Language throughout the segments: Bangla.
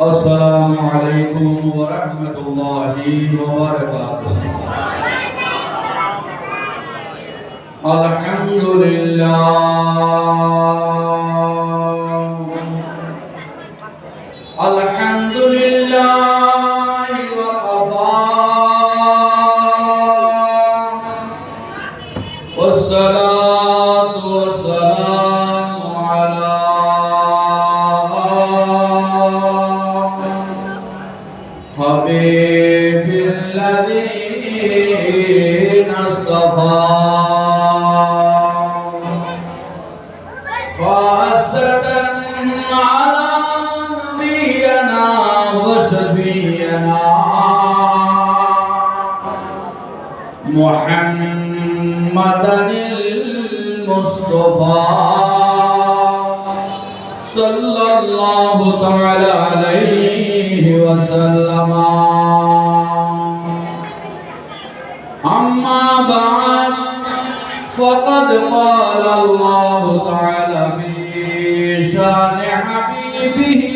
अस्सलामु अलैकुम व रहमतुल्लाहि व बरकातुहू। अल्हम्दुलिल्लाह व कफ़ा वस्सलातु वस्सलामु अला हबीबिल्लज़ीना इस्तफ़ा मुहम्मदनिल मुस्तफा सल्लल्लाहु तआला अलैहि वसल्लम। अम्मा बाद फ़क़द क़ाल अल्लाहु तआला फ़ी शान हबीबिही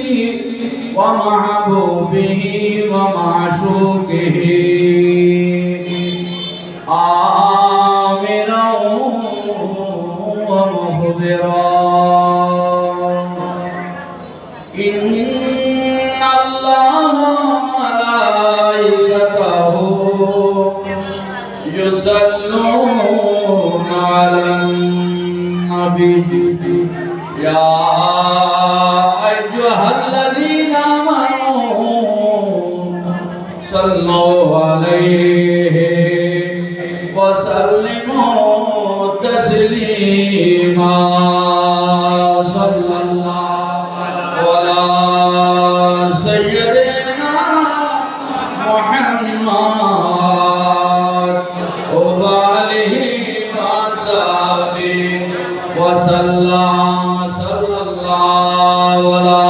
व महबूबिही व माशूक़िही आमिरा व मुख़बिरा इन्नल्लाह व मलाइकतहू युसल्लूना अलन नबी या अय्युहल्लज़ीना आमनू सल्लू अलैहि वसल्लिमू तस्लीमा सल्लल्लाहु अला सय्यदिना मुहम्मद व आलिहि व सहाबिहि वसल्लम सल्लल्लाहु अला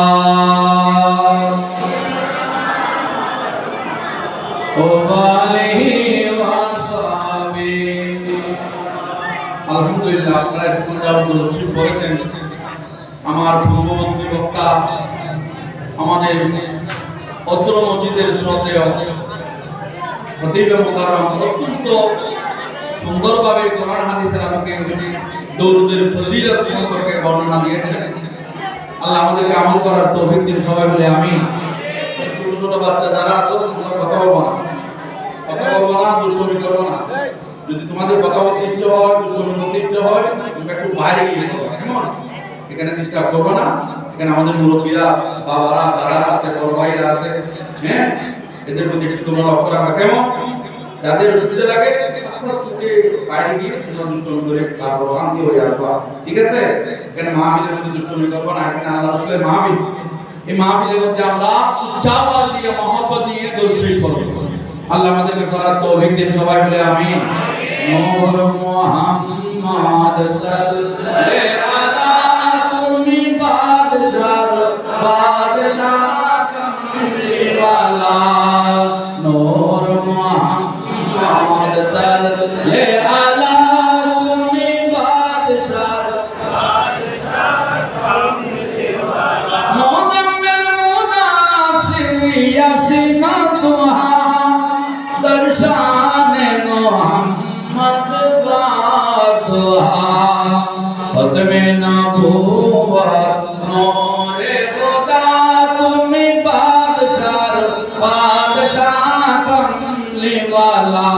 व आलिहि व सहाबिहि। আলহামদুলিল্লাহ, আপনারা এতক্ষণ যাবত রসিদ বলেছেন। আমার পূর্ববর্তী বক্তা আমাদের অত্র মসজিদের শ্রদ্ধেয় খতিবে মুকাররম অত্যন্ত সুন্দরভাবে কোরআন হাদিসের আলোকে দরুদের ফজিলত সম্পর্কে বর্ণনা দিয়েছেন। আল্লাহ আমাদেরকে আমল করার তৌফিক দিন। সবাই বলে আমিন। ছোট ছোট বাচ্চা যারা আছো তোমরা কথা বলবো না, দুষ্টমি করবো না। যদি তোমাদের কথা বলতে ইচ্ছে হয়, দুষ্টমি করতে ইচ্ছে হয়, তোমরা একটু বাইরে গিয়ে করো, কেমন? এখানে ডিস্টার্ব করবো না। এখানে আমাদের মুরব্বীরা, বাবারা, দাদারা আছে, বড় ভাইরা আছে, হ্যাঁ, এদের প্রতি একটু তোমরা লক্ষ্য রাখা, কেমন? যাদের অসুবিধা লাগে বাইরে গিয়ে তোমরা দুষ্টমি করে তারপর শান্তি হয়ে আসবা, ঠিক আছে? এখানে মাহফিলের মধ্যে দুষ্টমি করবো না। এখানে আল্লাহ রাসূলের মাহফিল। এই মাহফিলের মধ্যে আমরা উচ্চাওয়াজ দিয়ে মহব্বত নিয়ে দরুদ শরীফ পড়ব। আল্লাহ আমাদেরকে করার তৌফিক দিন। সবাই বলে আমিন। নূর মুহাম্মদ সাল্লাল্লাহু আলা তুমি বাদশাহ কামলিওয়ালা। নূর মুহাম্মদ সাল্লাল্লাহু আলা তুমি বাদশাহ কামলিওয়ালা। মুদাম্মিল মুদাসসির ইয়াসিনা তুহা दर्शाने मोहम्मद गादुहा खत्मे नबूवत नूरे खुदा तुमी बादशाह कमली वाला।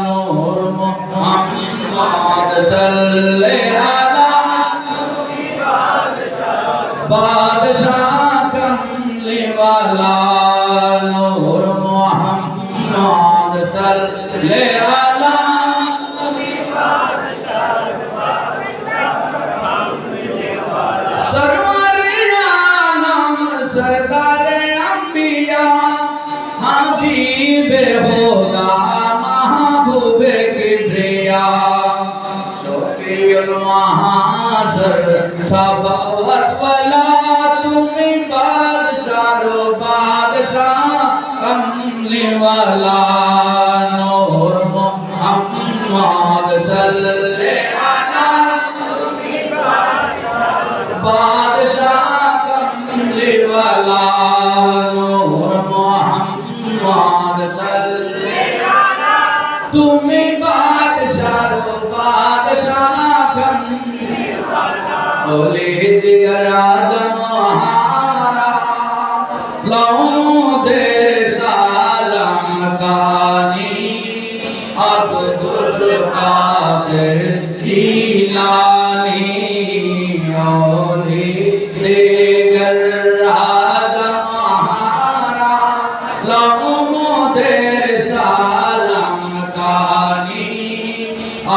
नूर मुहम्मद सल्लल्लाहु अला बादशाह कमली वाला। नूर मुहम्मद सल्लल्लाहु अला सरवरे आलम सरदारे अंबिया हबीबे खुदा महबूबे किब्रिया शफीउल महाशर शफाअत वाला तुम्ही बादशाह कमली वाला। नूर मुहम्मद सल्लल्लाहु अला बादशाह कमली वाला। আলা নূর মুহাম্মদ সাল্লাল্লাহু তুমি বাদশাহ বাদশাহ খান ওলি দিগর রাজন হারা লৌদের সালাম কানি আব্দুল কাদের জিলানী ওলি দিগর রাজন হারা লৌদের সালাম কানি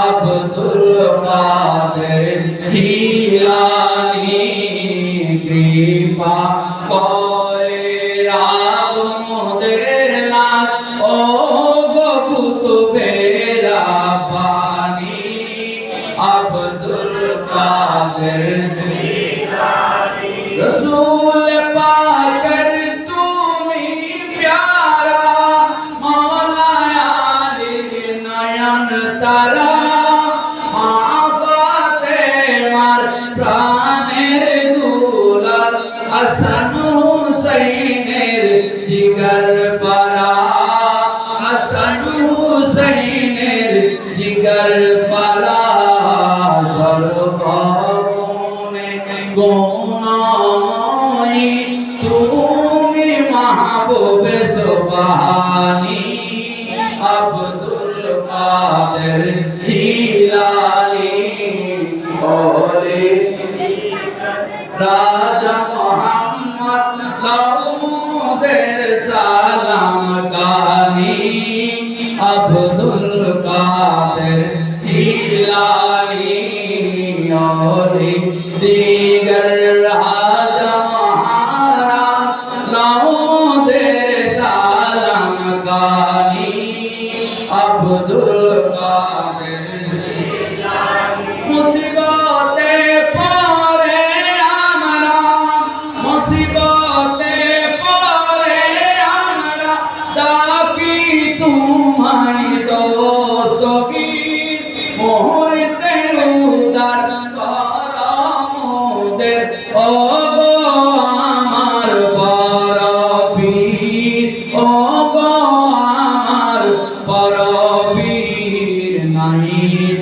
আব্দুল কাদের জিলানী কৃপা করে রাব মোদের লাল ও গো কুতুবেরা পানি আব্দুল কাদের জিলানী রসূল পাকের তুমি প্যারা মৌলা আলীর নয়ন তারা প্রাণের দুলাল হাসান হুসাইনের জিগর পারা হাসান হুসাইনের জিগর পারা সর্বগুণে গুণময়ী তুমি মাহবুবে সুবহানী আব্দুল কাদের জিলানী ওলি রাজা মোহাম্মদ লৌদের সালাম গানি আব্দুল কাদের জিলানী ওলি দিগর রাজা মহারাজ লৌদের সালাম গানি আব্দুল কাদের মুসিবতে পরে আমরা মুসিবতে পরে আমরা ডাকি তোমায় দোস্তগীর মুহূর্তে উদার কর মোদের ও গো আমার বড় পীর ও গো আমার বড় পীর নাই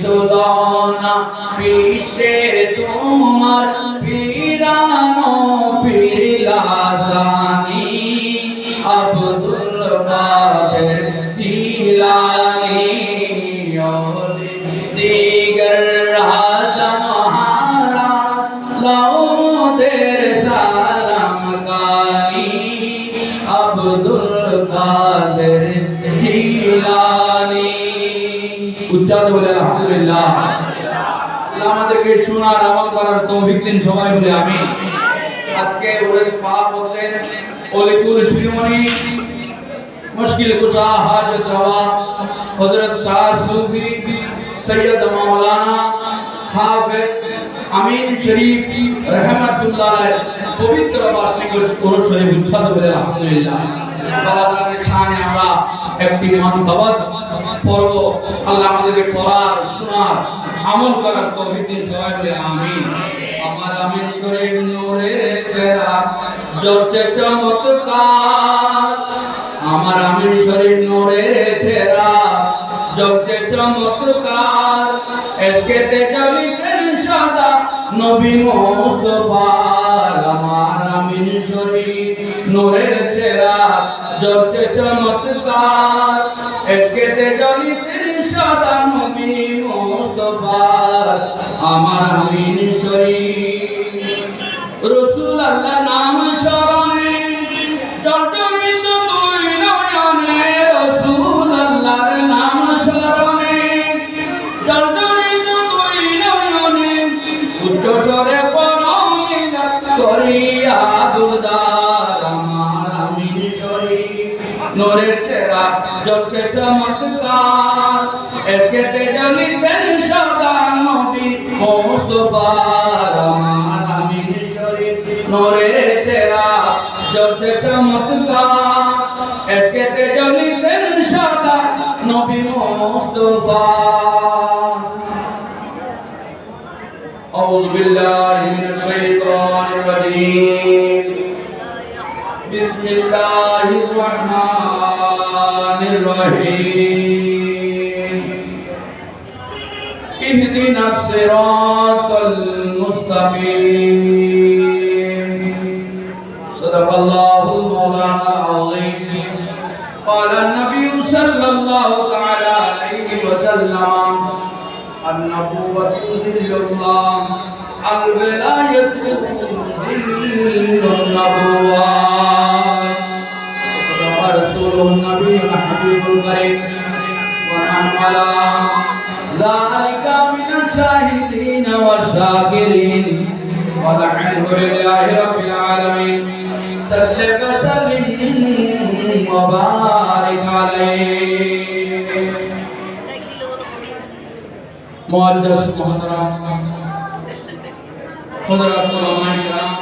তুলনা বিশ্বের তোমার পীরানো পীরলাসানি আব্দুল কাদের জিলানী ওলি দিগর রাজা মহারাজ লৌদের সালাম গানি আব্দুল কাদের জিলানী উচ্চারণ বলে আলহামদুলিল্লাহ। আমাদেরকে শোনার আমল করার তৌফিক দিন সবাই বলে আমিন। আজকে ওরে পাক হোসেন ওলিকুল শিরোমণি মুশকিল কুশা হাজত রওয়া হযরত শাহ সুফি সৈয়দ মাওলানা হাফেজ আমিন শরীফ রহমাতুল্লাহ আলাইহি পবিত্র বার্ষিক উরুস শরীফ উচ্চারণ বলে আলহামদুলিল্লাহ। বাবাদের শানে আমরা একটি মানকাবাত পড়ব। আল্লাহ আমাদেরকে পড়ার শোনার আমল করার তৌফিক দিন সবাই বলে আমিন। আমার আমিন শরীফ নূরের চেহারা জ্বলছে চমৎকার আমার আমিন শরীফ নূরের চেহারা জ্বলছে চমৎকার এসকেতে জ্বলিতেন সদা নবী মুস্তাফার আমার আমিন শরীফ নূরের চেহারা জ্বলছে চমৎকার এসকেতে জ্বলিতেন সদা নবী মুস্তাফার আমার আমিন শরীফ রাসূল আল্লাহ নাম শরণে জর্জরিত দুই নয়নে রাসূল আল্লাহর নাম শরণে জর্জরিত দুই নয়নে উচ্চ স্বরে পরমিলাত করিয়া দুদার আমার আমিন শরীফ নূরের চেহারা জ্বলছে চমৎকার এসকেতে জ্বলিতেন সদা নবী মুস্তাফার আমার আমিন শরীফ নূরের চেহারা জ্বলছে চমৎকার এসকেতে জ্বলিতেন সদা নবী মুস্তাফা। আউযু বিল্লাহি মিনাশ শাইতানির রাজীম বিসমিল্লাহির রহমানির রহিম ইহদিনাস সিরাতাল মুস্তাকিম সাদাকাল্লাহুল মাওলানাল আযীম قال النبي صلى الله تعالى عليه وسلم النبوة ظل الله الولاية ظل النبوة صدق رسوله النبي الحبيب الكريم ونحن على ذلك من الشاهدين والشاكرين والحمد لله رب العالمين صل وسلم وبارك عليه मुअज्जज़ मुहतरम हज़रात उलमाए किराम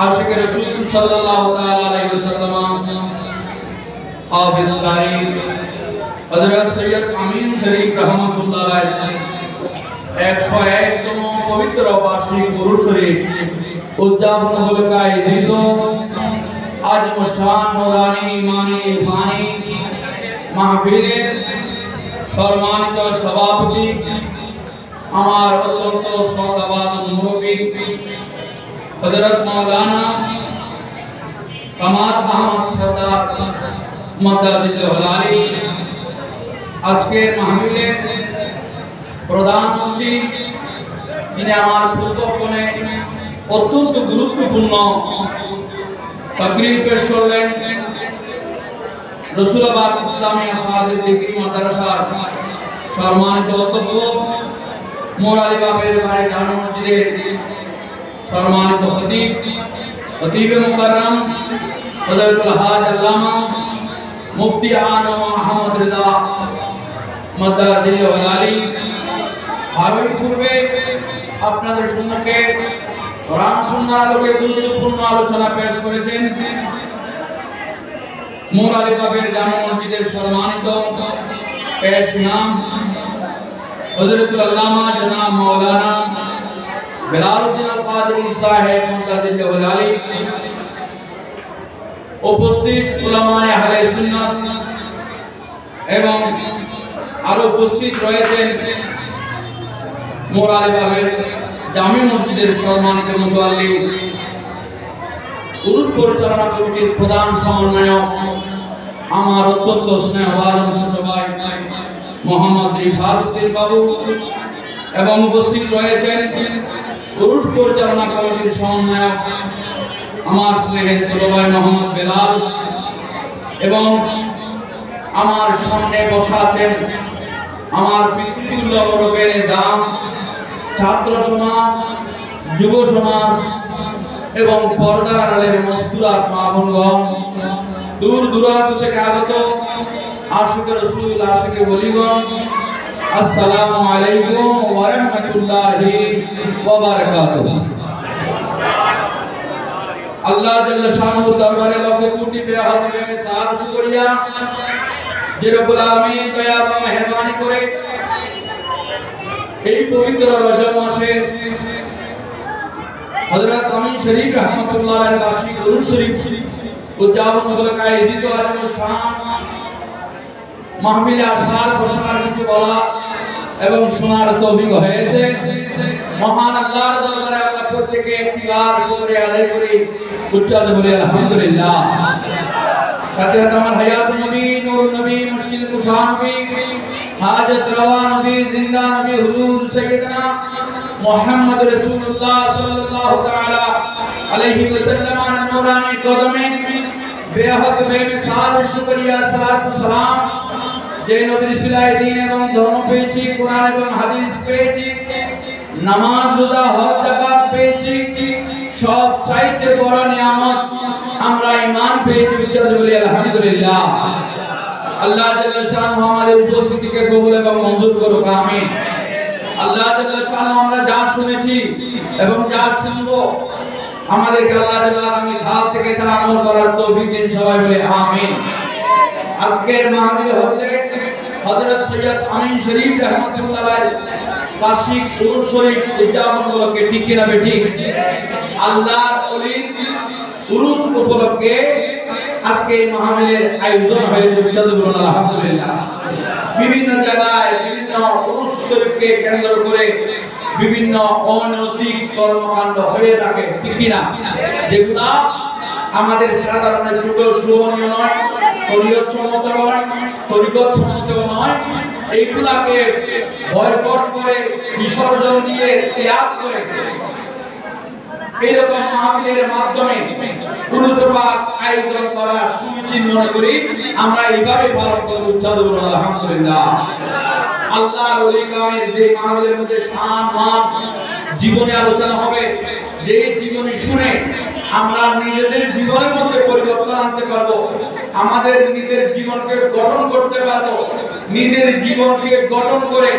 आशिक रसूल सल्लल्लाहु तआला अलैहि वसल्लम हाफिज़ कारी हज़रत सैयद अमीन शरीफ रहमतुल्लाह अलैहि 101 তম পবিত্র বার্ষিক গুরুর শরীফ উদযাপন হলকে আয়োজিত আজ মুশান নূরানি ইমানি ইরফানি মাহফিলের সম্মানিত সভাপতি আমার অত্যন্ত শ্রদ্ধাভাজন মুরব্বী হযরত মাওলানা কামাল আহমদ সরদার মাদ্দাজিল্লাহুল আলী আজকের মাহফিলের প্রধান অতিথি যিনি আমার পূর্বক্ষণে অত্যন্ত গুরুত্বপূর্ণ তাকরীর পেশ করলেন রসুলাবাদ ইসলামিয়া ফাজিল ডিগ্রি মাদ্রাসার সম্মানিত অধ্যক্ষ মোরালি বাবের বাড়ি জামে মসজিদের সম্মানিত খতিব মুকাররম হযরতুল হাজ আল্লামা মুফতি আনম আহমদ রিজা মাদ্দাজিল্লাহুল আলী আরোই পূর্বে আপনাদের সম্মুখে কোরআন সুন্নাহর আলোকে গুরুত্বপূর্ণ আলোচনা পেশ করেছেন মোরালি বাবের জামে মসজিদের সম্মানিত পেশ ইমাম হযরতুল আল্লামা জনাব মাওলানা বেলালউদ্দিন আল কাদরি সাহেব মাদ্দাজিল্লাহুল আলী উপস্থিত উলামায়ে আহলে সুন্নাত এবং আরো উপস্থিত রয়েছেন মোরালি বাবের জামে মসজিদের সম্মানিত মুতাল্লি পুরুষ পরিচালনা কমিটির প্রধান সমন্বয়ক আমার অত্যন্ত স্নেহভাজন ছোট ভাই মোহাম্মদ রিফাতুদ্দিন বাবু এবং উপস্থিত রয়েছেন পুরুষ পরিচালনা কমিটির সমন্বয়ক আমার স্নেহের ছোট ভাই মোহাম্মদ বেলাল এবং আমার সামনে বসা আছেন আমার পিতৃতুল্য মুরব্বী নিজাম ছাত্র সমাজ যুব সমাজ এবং পর্দার আড়ালের মসকুরাত মা বোনগণ দূর দূরান্ত থেকে আগত আশিক রাসূল আশিক ওলিগণ আসসালামু আলাইকুম ওয়া রাহমাতুল্লাহি ওয়া বারাকাতুহু আল্লাহ জাল্লা শানুর দরবারে লক্ষ কোটি বেহাত মিসাল শুকরিয়া যে রব্বুল আলামিন দয়া এবং মেহেরবানি করে এই পবিত্র রজব মাসে হযরত আমিন শরীফ রহমাতুল্লাহ আলাইহির বার্ষিক দুরূদ শরীফ উদযাপন হলকে আয়োজিত আজম শান মাহফিলে আসার বসার কিছু বলা এবং শোনার তৌফিক হয়েছে মহান আল্লাহর দরবারে আমরা প্রত্যেকে একটিবার শুকরিয়া আদায় করি উচ্চারণ বলি আলহামদুলিল্লাহ সাথে সাথে আমার হায়াতুন নবী নূরুন নবী মুশকিল কুশা নবী হাজত রওয়া নবী জিন্দা নবী হুজুর সাইয়্যিদনা মুহাম্মদ রাসূলুল্লাহ সাল্লাল্লাহু তাআলা আলাইহি ওয়াসাল্লাম নূরানি কদমে বেহদ বেমিসাল শুকরিয়া সালাত ও সালাম যে নবীর সিলায়ে দ্বীন এবং ধর্ম পেয়েছি কোরআন এবং হাদিস পেয়েছি নামাজ রোজা হজ যাকাত পেয়েছি সব চাইতে বড় নিয়ামত আমরা ঈমান পেয়েছি উচ্চারণ বলি আলহামদুলিল্লাহ আল্লাহ জাল্লা শানহু আমাদের উপস্থিতিকে কবুল এবং মঞ্জুর করুক আমিন আল্লাহ জাল্লা শানহু আমরা যা শুনেছি এবং যা শুনবো আমাদেরকে আল্লাহ জাল্লা আগামী কাল থেকে তা আমল করার তৌফিক দিন সবাই বলে আমিন আজকের মাহফিল হচ্ছে হযরত সৈয়দ আমিন শরীফ রহমাতুল্লাহ আলাইহি বার্ষিক দুরূদ শরীফ উদযাপন উপলক্ষে ঠিক কিনা ঠিক আল্লাহর ওলি উরুস উপলক্ষে আজকে এই মাহফিলের আয়োজন হয়েছে। বলুন আলহামদুলিল্লাহ। বিভিন্ন জায়গায় বিভিন্ন উরুস শরীফকে কেন্দ্র করে বিভিন্ন অনৈতিক কর্মকাণ্ড হয়ে থাকে, ঠিক কিনা? যেগুলা আমাদের সাধারণের যুগেও শোভনীয় নয়, শরীয়ত সম্মত নয়, তরিকত সম্মত নয়। এইগুলাকে বয়কট করে, বিসর্জন দিয়ে, ত্যাগ করে এইরকম মাহফিলের মাধ্যমে উরুস পাক আয়োজন করা সুচিন্তিত মনে করি। আমরা এইভাবে পালন করব। বলুন আলহামদুলিল্লাহ। আল্লাহর ওলি কামের যে মাহফিলের মধ্যে শান মান জীবনে আলোচনা হবে, যে জীবনী শুনে আমরা নিজেদের জীবনের মধ্যে পরিবর্তন আনতে পারবো, আমাদের নিজের জীবনকে গঠন করতে পারবো, নিজের জীবনকে গঠন করে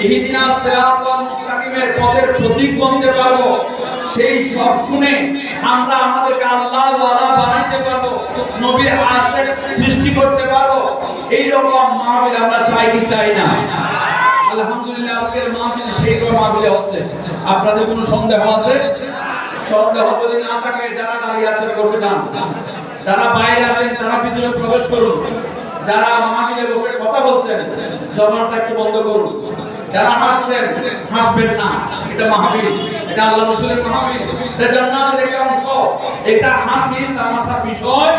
ইহদিনাস সিরাতাল মুস্তাকিমের পথের প্রতীক বনতে পারবো, সেই সব শুনে আমরা আমাদেরকে আল্লাহ ওয়ালা বানাইতে পারবো, নবীর আশিক সৃষ্টি করতে পারবো। এই রকম মাহফিল আমরা চাই কি চাই না? আলহামদুলিল্লাহ আজকের মাহফিল সেই রকম মাহফিল হচ্ছে। আপনাদের কোনো সন্দেহ আছে? সন্দেহ যদি না থাকে, যারা দাঁড়িয়ে আছেন বসে যান, যারা বাইরে আছেন তারা ভিতরে প্রবেশ করুন, যারা মাহফিলে বসে কথা বলছেন জবানটা একটু বন্ধ করুন, যারা হাসছেন হাসবেন না। এটা মাহফিল, এটা আল্লাহ রাসূলের মাহফিল, এটা জান্নাতের একটা অংশ। এটা হাসি তামাশার বিষয়।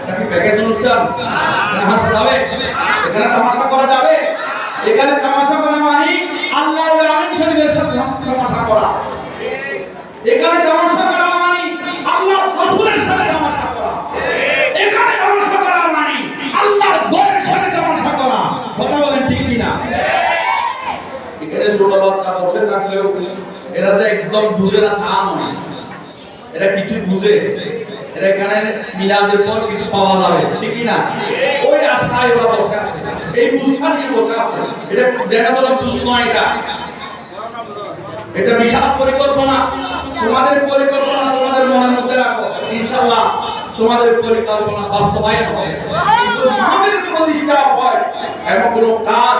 এটা কি প্যাকেজ অনুষ্ঠান? এখানে হাসা যাবে? এখানে তামাশা করা যাবে? এখানে তামাশা করা মানে আল্লাহর আমিন শরীফের সাথে তামাশা করা। এখানে তামাশা করা মানে আল্লাহর রাসূলের সাথে তামাশা করা। এখানে তামাশা করা মানে আল্লাহর ঘরের সাথে তামাশা করা। কথা বলেন ঠিক কি না? এখানে ছোট বাচ্চা বসে থাকলেও এরা যে একদম বুঝে না তা নয়, এরা কিছু বুঝে। এরা এখানে মিলাদের পর কিছু পাওয়া যাবে, ঠিক কি না? ওই আশায় ওরা বসে আছে, এই বুঝটা নিয়ে বসে আছে। এটা যেন বলে বুঝ নয়, এটা বিশাল পরিকল্পনা। তোমাদের পরিকল্পনা তোমাদের মনের মধ্যে রাখো, ইনশাআল্লাহ তোমাদের পরিকল্পনা বাস্তবায়ন হবে। কিন্তু মাহফিলের প্রতিষ্ঠা হয় এমন কোনো কাজ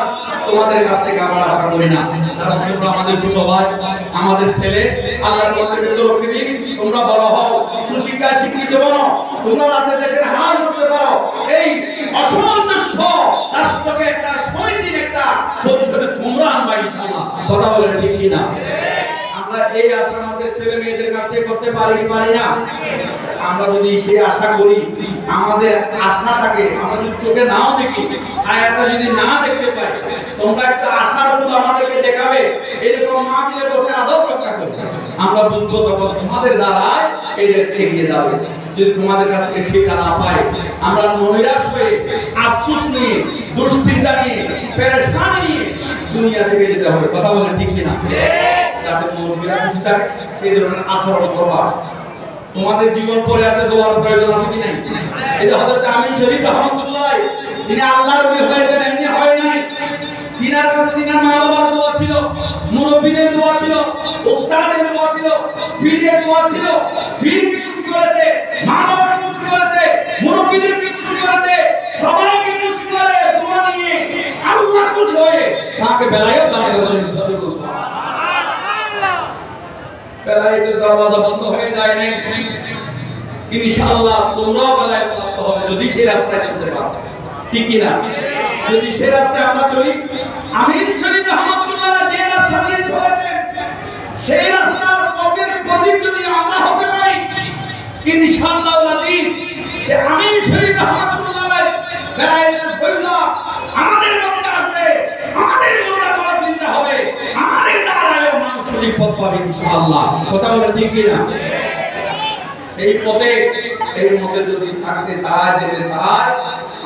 তোমাদের কাছ থেকে আমরা আশা করি না। কারণ তোমরা আমাদের ছোট ভাই, আমাদের ছেলে। আল্লাহর পথে তরক্কি দিন, তোমরা বড় হও, সুশিক্ষায় শিক্ষিত বনো, তোমরা রাতে দেশের হাল করতে পারো। এই অসামঞ্জস্য রাষ্ট্রকে একটা সমীচীন একটা পরিষদে তোমরা আনবা ইনশাআল্লাহ। কথা বলে ঠিক কি না? আমরা এই আশা আমাদের ছেলে মেয়েদের কাছ থেকে করতে পারি কি পারি না? আমরা যদি সেই আশা করি, আমাদের আশাটাকে আমরা যদি চোখে নাও দেখি, আয়াতটা যদি না দেখতে পাই, তোমরা একটা আশার মতো আমাদেরকে দেখাবে, এরকম মাহফিলে বসে আদব রক্ষা করবে, আমরা বুঝবো তখন তোমাদের দ্বারাই এই দেশ এগিয়ে যাবে। যদি তোমাদের কাছ থেকে সেটা না পাই, আমরা নৈরাশ হয়ে, আফসোস নিয়ে, দুশ্চিন্তা নিয়ে, পেরেশানি নিয়ে দুনিয়া থেকে যেতে হবে। কথা বলেন ঠিক কিনা? যাতে মুরব্বীরা খুশি থাকে সেই ধরনের আচরণ করবা। তোমাদের জীবন পড়ে আছে, দোয়ার প্রয়োজন আছে কি নাই? এই যে হযরত আমিন শরীফ রাহমাতুল্লাহ আলাইহি, তিনি আল্লাহর ওলি হয়েছেন, এমনি হয় নাই। তিনার কাছে তিনার মা বাবার দোয়া ছিল, মুরব্বীদের দোয়া ছিল, উস্তাদের দোয়া ছিল, পীরের দোয়া ছিল। পীরকে খুশি করেছে, মা বাবাকে খুশি করেছে, মুরব্বীদেরকে খুশি করেছে, সবাইকে খুশি করে দোয়া নিয়ে আল্লাহ খুশি হয়ে তাকে বেলায়েত দান করেছেন। সুবহানাল্লাহ। বেলায়েতের দরওয়াজা বন্ধ হয়ে যায় নাই। ইনশাআল্লাহ তোমরাও বেলায়েত প্রাপ্ত হবে যদি সেই রাস্তায় চলতে পারো, ঠিক কি না? যদি সেই রাস্তায় আমরা চলি, আমিন শরীফ রাহমাতুল্লাহ যে রাস্তা দিয়ে চলেছেন, সেই রাস্তার পথের প্রতীক যদি আমরা হতে পারি, ইনশাআল্লাহ আল্লাহ যে আমিন শরীফ রাহমাতুল্লাহ বেলায়েতের ফয়লা আমাদের মধ্যে আসবে, আমাদের মধ্যে বড় চিন্তা হবে, আমাদের দ্বারাও মানুষ শরীফ পথ পাবে ইনশাআল্লাহ। কথা বলে ঠিক কি না? সেই পথে, সেই মধ্যে যদি থাকতে চায়, যেতে চায়,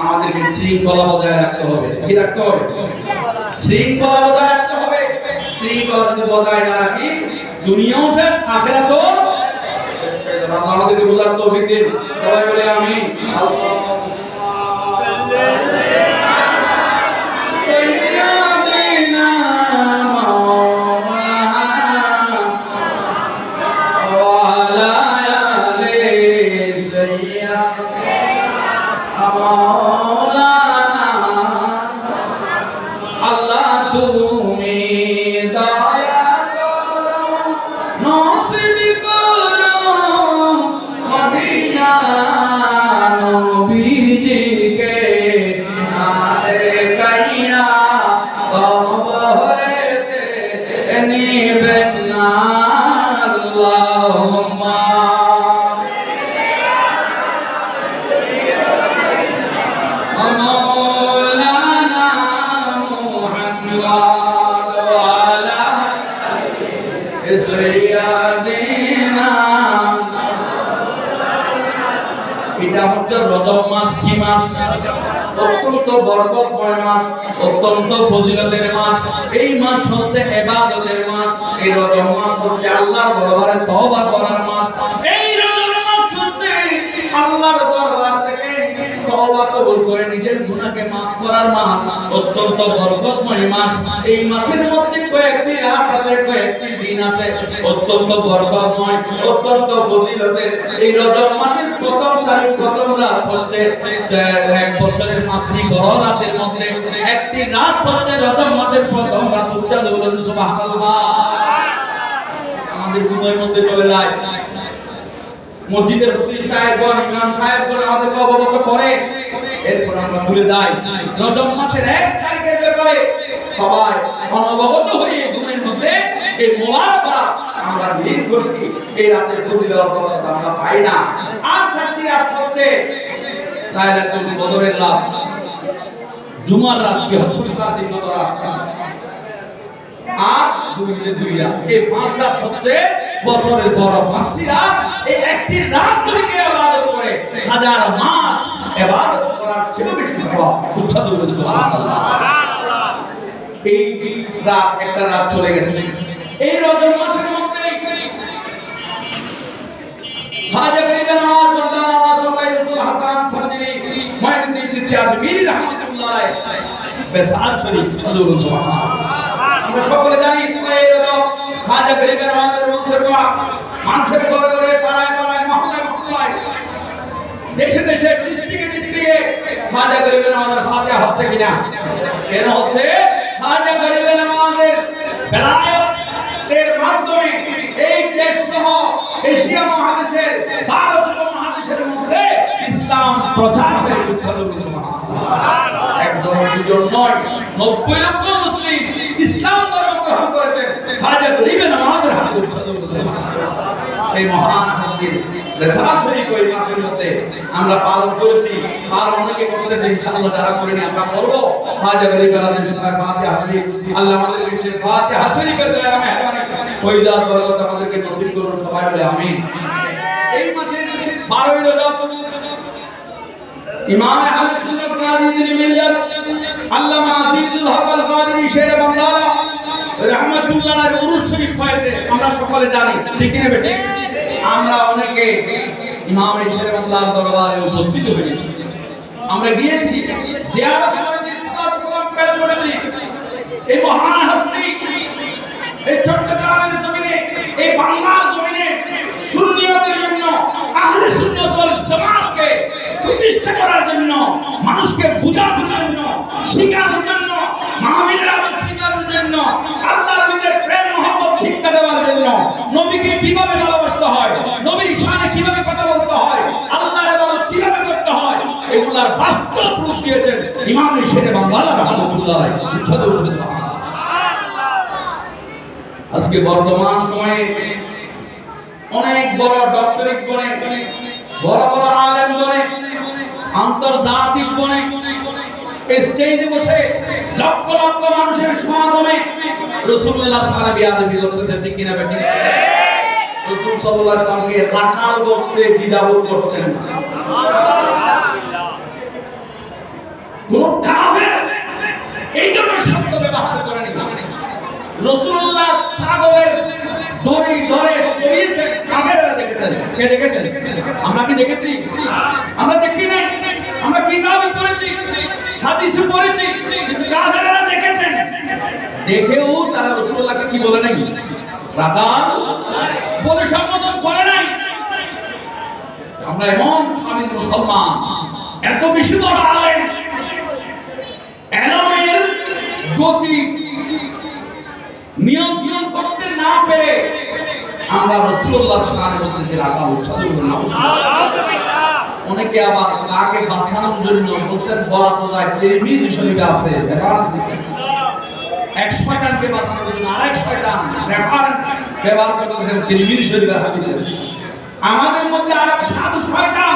আমাদেরকে শৃঙ্খলা বজায় রাখতে হবে। কি রাখতে হবে? শৃঙ্খলা বজায় রাখতে হবে। শৃঙ্খলা যদি বজায় না রাখি, দুনিয়াও শেষ, আখিরাতও শেষ হয়ে যাবে। আল্লাহ আমাদেরকে বোঝার তৌফিক দিন। সবাই বলে আমিন। এটা হচ্ছে রজব মাস। কি মাস? অত্যন্ত বরকতময় মাস, অত্যন্ত ফজিলতের মাস। এই মাস হচ্ছে ইবাদতের মাস। এই রজব মাস হচ্ছে আল্লাহর দরবারে তওবা করার মাস। এই রজব মাস হচ্ছে আল্লাহর দরবার থেকে তওবা কবুল করে নিজের গুনাহকে maaf করার মাস, অত্যন্ত বরকতময় মাস। এই মাসের মধ্যে কয়েকটি রাত আছে, কয়েকটি দিন আছে, অত্যন্ত বরকতময়, অত্যন্ত ফজিলতের। এই রজব মাসের প্রথম তারিখ, প্রথম রাত হচ্ছে এক বছরের 5টি বড় রাতের মধ্যে একটি রাত হচ্ছে রজব মাসের প্রথম রাত। উচ্চারণ করুন সুবহানাল্লাহ। আমাদের ঘুমের মধ্যে চলে যায়। মসজিদের খতিব সাহেবগণ, ইমাম সাহেবগণ আমাদেরকে অবগত করে, এরপর আমরা ভুলে যাই। রজব মাসের 1 তারিখের ব্যাপারে সবাই অনবগত হয়ে ঘুমের মধ্যে এই মোবারক রাত আমরা ভিড় করি। এই রাতের ফজিলত বরকত আমরা পাই না। আর 4টি রাত হচ্ছে লাইলাতুল কদরের রাত, জুমার রাত, বৃহস্পতিবার দিবাগত রাত, আর 2 রাত। এই 5 রাত হচ্ছে বছরের বড় 5টি রাত। এই একটি রাত যদি কেউ ইবাদত করে 1000 মাস ইবাদত করার চেয়ে বেশি সওয়াব। উচ্চারণ করুন সুবহানাল্লাহ। এই রাত, একটা রাত চলে গেছে। এই রজব মাসের মধ্যে খাজা গরিব নওয়াজ বন্দানা নওয়াজ ওয়াকাইদুল হাসান সরজিরি মুঈনুদ্দিন চিশতি আজমিরি রাহমাতুল্লাহ আলাইহি বেসার শরীফ। উচ্চারণ করুন সুবহানাল্লাহ। আমরা সকলে জানি এই রজব খাজা গরিব নওয়াজের মনসুর পাক মানুষের ঘরে ঘরে, পাড়ায় পাড়ায়, মহল্লায় মহল্লায়, দেশে দেশে, ডিস্ট্রিক্টে ডিস্ট্রিক্টে খাজা গরিব নওয়াজের ফাতিহা হচ্ছে কিনা? কেন হচ্ছে? খাজা গরিব নওয়াজের বেলায়েতের মাধ্যমে এই দেশ সহ এশিয়া মহাদেশের, ভারত উপমহাদেশের মধ্যে ইসলাম প্রচার হয়েছে। সুবহানাল্লাহ। একজন দুজন নয়, 90 লক্ষ মুসলিম ইসলাম ধর্ম গ্রহণ করেছেন খাজা গরিব নওয়াজের হাতে। সেই মহান হস্তির বেসার শরীফ ওই মাসের মধ্যে আমরা পালন করেছি, আর অনেকে করতেছে। ইনশাআল্লাহ যারা করেনি আমরা করব। খাজা গরিব নওয়াজের ফাতিহা শরীফ, আল্লাহ আমাদেরকে সেই ফাতিহা শরীফের দয়া মেহেরবানি ফয়জাত বরকত আমাদেরকে নসিব করুন। সবাই বলে আমিন। এই মাসের 12 রজব ইমাম আহলে সুন্নাত কাদিরুল মিল্লাত আল্লামা আজিজুল হক আল কাদিরি শের বাংলা রাহমাতুল্লাহ আলাইহির উরুস শরীফ হয়েছে, আমরা সকলে জানি। ঠিক কি না বেটি? আমরা অনেকে ইমাম শের বাংলার দরবারে উপস্থিত হয়েছি, আমরা গিয়েছি, জিয়ারত করেছি, সালাত সালাম পেশ করেছি। এই মহান হস্তি এই চট্টগ্রামের জমিনে, এই বাংলার জমিনে সুন্নিয়তের জন্য, আহলে সুন্নাত ওয়াল জামাতকে প্রতিষ্ঠা করার জন্য, মানুষকে বুঝানোর জন্য, শিখানোর জন্য, মাহফিলের আদব শিখানোর জন্য, আল্লাহর ভিতরে প্রেম মহব্বত শিক্ষা দেওয়ার জন্য, নবীকে কিভাবে ভালোবাসতে হয়, নবীর শানে কিভাবে কথা বলতে হয়, আল্লাহর ইবাদত কিভাবে করতে হয়, এগুলার বাস্তব রূপ দিয়েছেন ইমাম শেরে বাংলা রাহমাতুল্লাহ আলাইহি। সুবহানাল্লাহ। আজকে বর্তমান সময়ে অনেক বড় ডক্টরেট বনে, বড় বড় আলেম বনে, আন্তর্জাতিক বনে, স্টেজে বসে লক্ষ লক্ষ মানুষের সমাগমে রাসূলুল্লাহর শানে বেয়াদবি করতেছে। ঠিক কিনা বেটি? রাসূল সাল্লাল্লাহু আলাইহি ওয়াসাল্লামকে রাখাল বলতে দ্বিধাবোধ করছেন না। কোন কাফের এই জন্য শব্দ ব্যবহার করেনি। রাসূলুল্লাহ ছাগলের দড়ি ধরে পরিয়েছেন, কাফেররা দেখেছে। কে দেখেছে? আমরা কি দেখেছি? আমরা দেখি নাই। আমরা কিতাবে পড়েছি, হাদিসে পড়েছি, কিন্তু কাফেররা দেখেছেন। দেখেও তারা রাসূলুল্লাহকে কি বলে নাই? রাখাল বলে সম্বোধন করে নাই। আমরা এমন কামিল মুসলমান, এত বেশি বড় আলেম, এলমের গতি নিয়ন্ত্রণ করতে না পেরে আমরা রাসূলুল্লাহর শানে বলতেছি রাখাল। উচ্চারণ করুন আলহামদুলিল্লাহ। অনেকে আবার কাকে বাঁচানোর জন্য বলছেন বরাত যায়, তিরমিজি শরীফে আছে রেফারেন্স দিচ্ছেন। এক শয়তানকে বাঁচানোর জন্য আরেক শয়তান রেফারেন্স ব্যবহার করতেছেন তিরমিজি শরীফের হাদিসে। আমাদের মধ্যে আরেক সাধু শয়তান,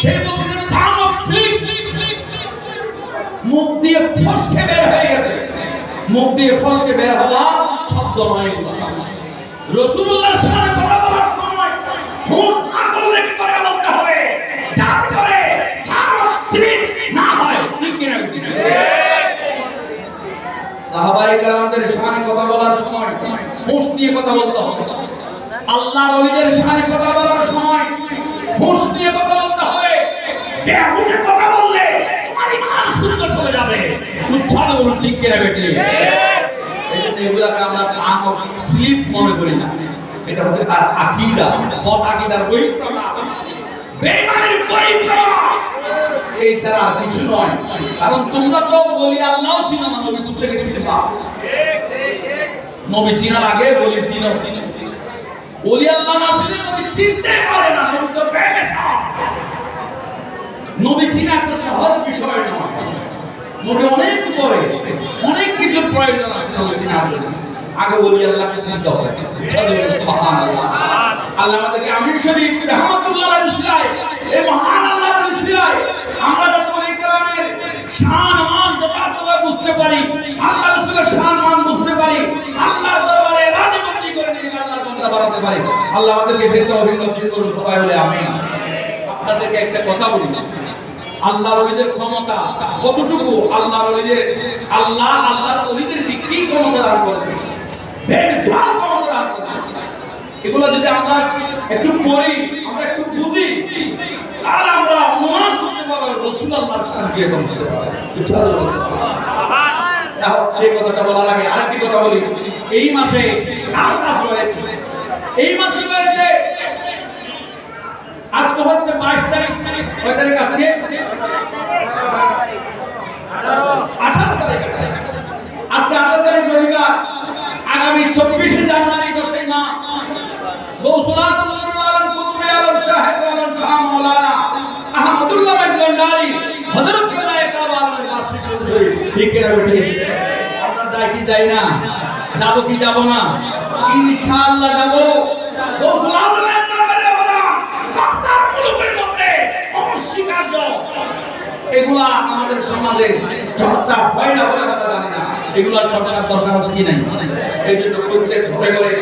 সেই বলতেছেন টার্ম অফ স্লিপ, মুখ দিয়ে ফসকে বের হয়ে গেছে। মুখ দিয়ে ফসকে বের হওয়া শব্দ নয় এগুলো। রাসূলুল্লাহর শানে কথা বলার সময় হুঁশ আকল রেখে কথা বলতে হবে, যাতে করে সাহাবায়ে কেরামদের শানে কথা বলার সময় হুঁশ নিয়ে কথা বলতে হবে। আল্লাহর ওলিদের শানে কথা বলার সময় হুঁশ নিয়ে কথা বলতে হবে। বেহুশে কথা বললে তোমার ঈমান শুদ্ধ চলে যাবে। উচ্চারণ বলুন ঠিক কিনা বেটি? এগুলাকে আমরা স্লিপ মনে করি না, এটা হচ্ছে তার আকীদা, মত আকীদার বহিঃপ্রকাশ, বেঈমানের বহিঃপ্রকাশ, এই ছাড়া আর কিছু নয়। কারণ তোমরা তো বলি আল্লাহ চিনো না, নবী কোথা থেকে চিনতে পারো? নবী চিনার আগে বলি চিনো। বলি আল্লাহ না চিনলে নবী চিনতে পারে না, নবী তো বেমেশাস। নবী চিনা তো সহজ বিষয় নয়, নবী অনেক করে, অনেক কিছু প্রয়োজন আছে নবী চিনার জন্য। আগে বলি আল্লাহকে চিনতে হবে। সুবহানাল্লাহ। আল্লাহ আমাদেরকে আমিন শরীফ রহমাতুল্লাহ আলাইহি এই মহান আল্লাহর উসিলায় আমরা যত ওলি কেরামের শান মান যথাযথভাবে বুঝতে পারি, আল্লাহ রাসূলের শান মান বুঝতে পারি, আল্লাহর দরবারে রাজবন্দি করে নিজেকে আল্লাহর বান্দা বানাতে পারি। আল্লাহ আমাদেরকে সেই তৌফিক নসিব করুন, সবাই বলে আমিন। আপনাদেরকে একটা কথা বলি, আল্লাহর ওলিদের ক্ষমতা কতটুকু? আল্লাহর ওলিদের কি ক্ষমতা দান করেছেন? বেমিসাল ক্ষমতা দান করেছেন। এগুলো যদি আমরা একটু পড়ি, আমরা একটু বুঝি, আর আমরা অনুমান করতে পারবো রাসূলুল্লাহর শান কি রকম হতে পারে। সেই কথাটা বলার আগে আরেকটি কথা বলি। এই মাসে কার কাজ রয়েছে? এই মাসে রয়েছে, আজকে হচ্ছে 22 তারিখ, কয় তারিখ আজকে? 18 তারিখ আছে। আজকে 18 তারিখ রবিবার। আগামী 24 জানুয়ারি 10 মাস গৌসুল আজম নুরুল আলম কুতুবে আলম শাহেদ আলম শাহ মাওলানা আহমদুল্লাহ মাজলান্ডারি হযরত কেবলায়ে কাবা আলমের বার্ষিক উৎসব। ঠিক কি না বেটি? আমরা যাই কি যাই না? যাব কি যাব না? ইনশাআল্লাহ যাব। গৌসুল আজমের দরবারে আমরা আপনার মুলুকের মধ্যে অস্বীকার্য এগুলা আমাদের সমাজে চর্চা হয় না বলে আমরা জানি না। এগুলার চর্চার দরকার আছে কি নাই? এই জন্য প্রত্যেক ঘরে ঘরে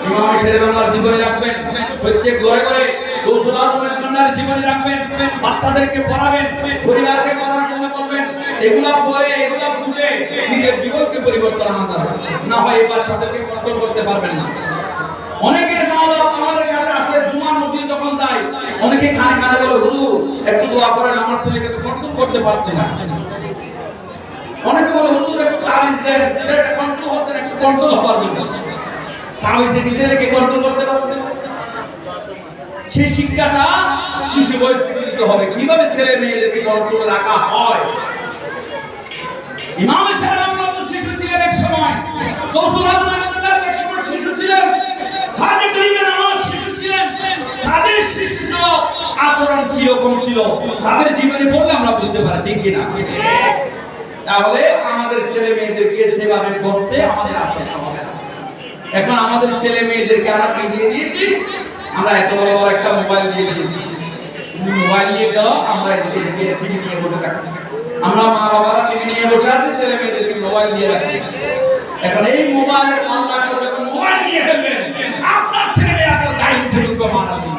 ইমাম শেরে বাংলার জীবনী রাখবেন, প্রত্যেক ঘরে ঘরে গৌসুল আজমের বান্দার জীবনী রাখবেন, বাচ্চাদেরকে পড়াবেন, পরিবারকে পড়ানোর জন্য বলবেন। এগুলা পড়ে, এগুলা বুঝে নিজের জীবনকে পরিবর্তন আনতে হবে, না হয় এই বাচ্চাদেরকে কন্ট্রোল করতে পারবেন না। অনেকের মা-বাপ আমাদের কাছে আসে, জুমার মসজিদে যখন যায়, অনেকে কানে কানে বলে, হুজুর একটু দোয়া করেন, আমার ছেলেকে তো কন্ট্রোল করতে পারছি না। অনেকে বলে, হুজুর একটু তাবিজ দেন, এটা কন্ট্রোল হচ্ছে না, একটু কন্ট্রোল হওয়ার জন্য। তাবিজে কি ছেলেকে কন্ট্রোল করতে পারবে? সেই শিক্ষাটা শিশু বয়স থেকে দিতে হবে, কিভাবে ছেলে মেয়েদেরকে কন্ট্রোলে রাখা হয়। ইমাম সাহেব তো শিশু ছিলেন এক সময়, গৌসুল আজম এক সময় শিশু ছিলেন, হাজি করিমের নামাজ শিশু ছিলেন। তাদের শিশু আচরণ কি রকম ছিল তাদের জীবনে পড়লে আমরা বুঝতে পারি, ঠিক কিনা? তাহলে আমাদের ছেলে মেয়েদেরকে সেভাবে করতে আমাদের আসতে হবে। এখন আমাদের ছেলে মেয়েদেরকে আমরা কি দিয়ে দিয়েছি? আমরা এত বড় বড় একটা মোবাইল দিয়ে দিয়েছি। মোবাইল নিয়ে গেল, আমরা এদিকে টিভি নিয়ে বসে থাকি। আমরা মা বাবারা টিভি নিয়ে বসে আছি, ছেলে মেয়েদেরকে মোবাইল দিয়ে রাখছি। এখন এই মোবাইলের আল্লাহ করে যখন মোবাইল নিয়ে ফেলবেন, আপনার ছেলে মেয়েরা গাইড ধরবে মারাবে।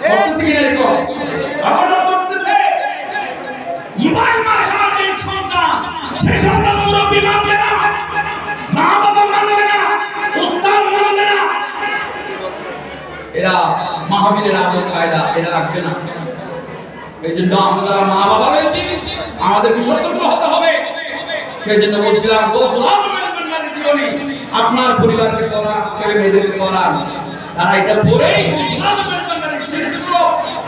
করতেছে কিনা দেখো? আপনারা করতেছে। মোবাইল মারা যে সন্তান, সেই সন্তান মুরব্বি মানবে না, মা বাবা মানবে না, উস্তাদ মানবে না। এরা মাহফিলের আদব কায়দা এরা রাখবে না। এই জন্য আমরা যারা মা বাবা রয়েছি, আমাদেরকে সতর্ক হতে হবে। সেই জন্য বলছিলাম, জীবনী আপনার পরিবারকে পড়ান, ছেলে মেয়েদেরকে পড়ান। তারা এটা পড়েই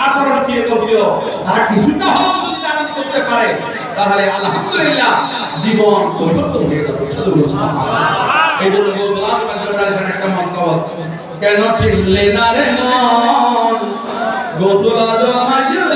আচরণ কি করছিল, তারা কিছুটা হলেও যদি ধারণ করতে পারে, তাহলে আলহামদুলিল্লাহ জীবন পরিবর্তন হয়ে যাবে। এই জন্য বলছিলাম একটা মস্কাবত, কেন চিনলে না রে মন গৌসুল আজম